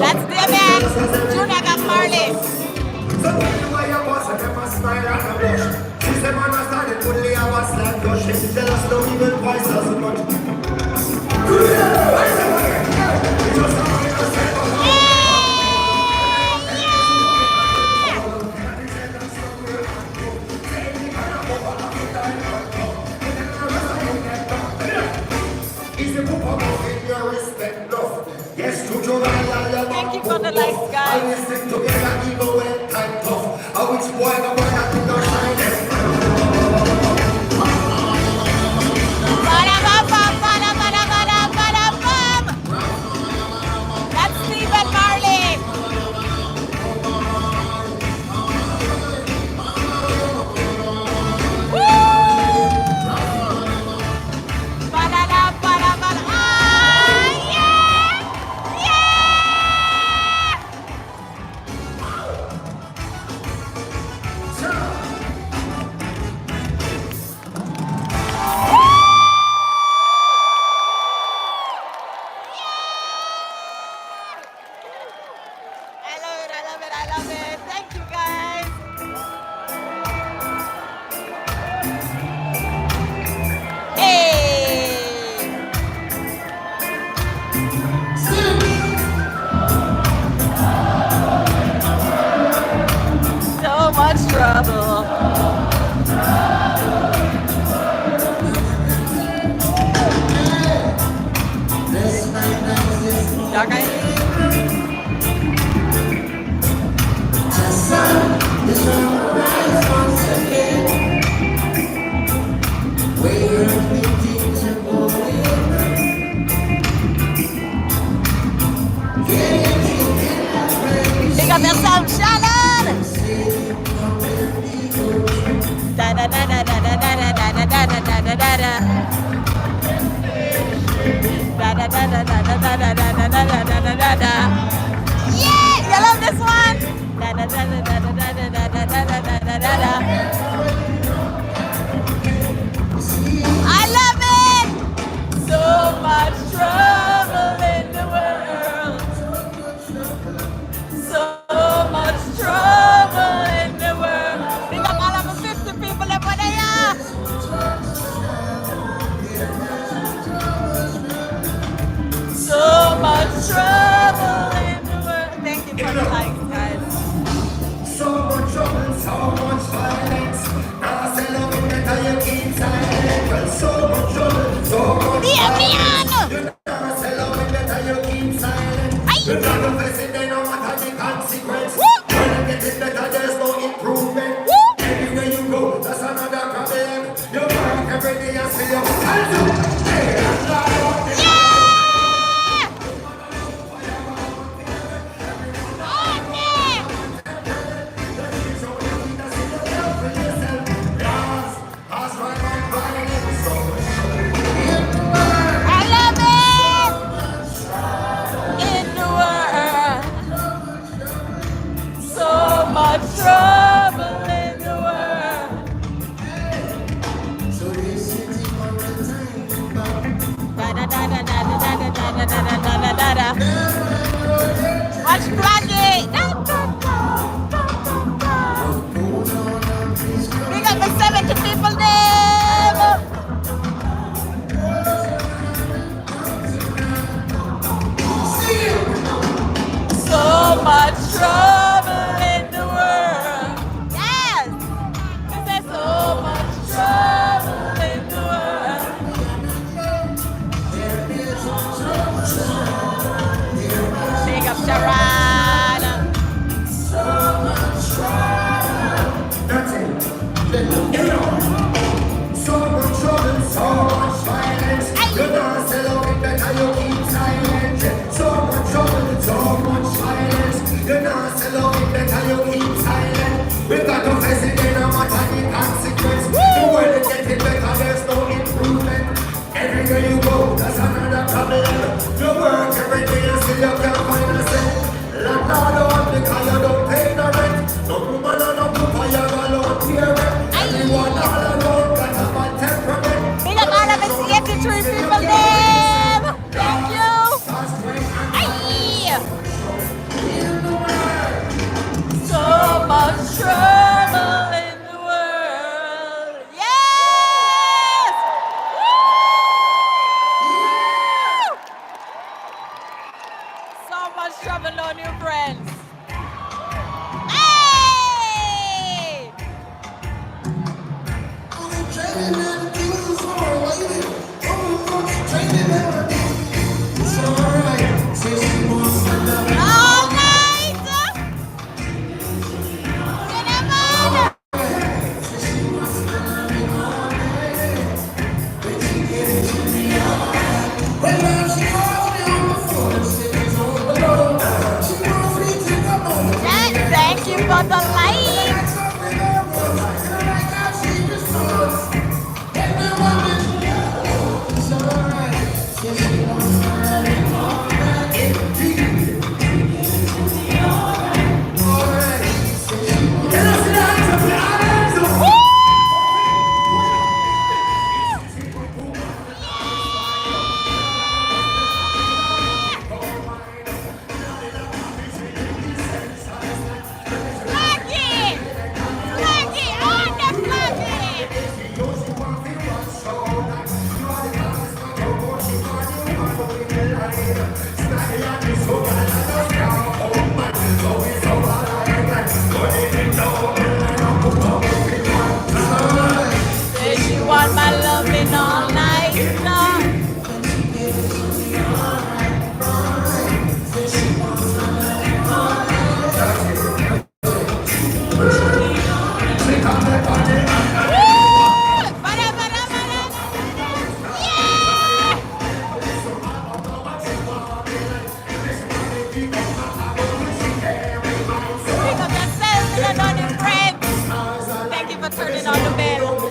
That's Damian. Junior got Marley. So tell you why you boss and them a smile and a blush. Since them man a started fully a was like gush. They tell us no even twice as much. Thank you for the likes, guys. That's Steve and Marley. I love it. Thank you, guys. Hey. So much trouble. Dark eyes. Pick up yourself, Shannon! Da da da da da da da da da da da da da da da. Da da da da da da da da da da da da da da. Yeah! You love this one? Da da da da da da da da da da da da da da. I love it! So much trouble in the world. So much trouble in the world. Think of all of the 50 people that were there. So much trouble in the world. Thank you for the likes, guys. So much trouble, so much violence. Now say love it better you keep silent. Well, so much trouble, so much Damian! violence. Now say love it better you keep silent. You got to face it, they know what are the consequence. When you get it better, there's no improvement. Everywhere you go, that's another problem. You work every day and see your hands up. Hey, that's not what they trouble in the world. Da da da da da da da da da da da da da. Watch Blackie. Bring up the 70 people there. So much trouble. Sharana. So much trouble. That's it. You know. So much trouble, so much violence. You don't say love it better you keep silent. So much trouble, so much violence. You don't say love it better you keep silent. We got to face it, they no matter the consequence. The world is getting better, there's no improvement. Everywhere you go, that's another problem. You work every day and still you can't find a cent. Landlord don't because you don't pay the rent. No woman and no papa, you alone pay rent. Everyone all alone got a bad temperament. Big up all of us 83 people there. Thank you. So much trouble in the world. Yes! Woo! So much trouble on you, friends. Hey! All night! Cinnamon! Thank you for the light. Say she want my loving all night long. Pick up yourself and on your friends. Thank you for turning on the bell.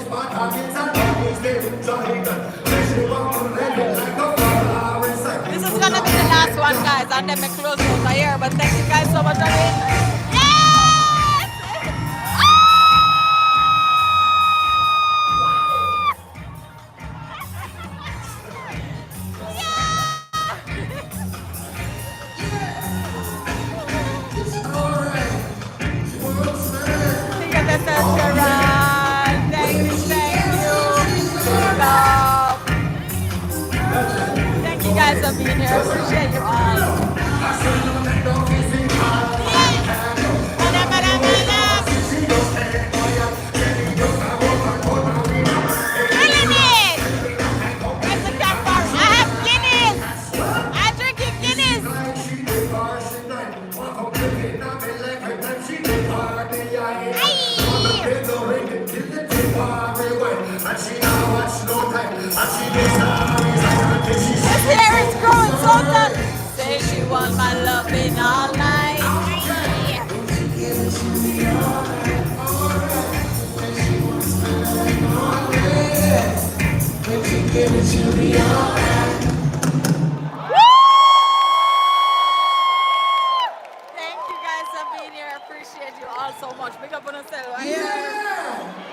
This is gonna be the last one, guys, and then my close out the here. But thank you guys so much again. Yes! Think of yourself, Sharon. Thank you. Love. Thank you guys for being here. Appreciate you all. Killing it! Where's the cat bar? I have Guinness. I'm drinking Guinness. This hair is growing so tough. Say she wants my loving all night. Thank you guys for being here. I appreciate you all so much. Big up on yourself. Yeah.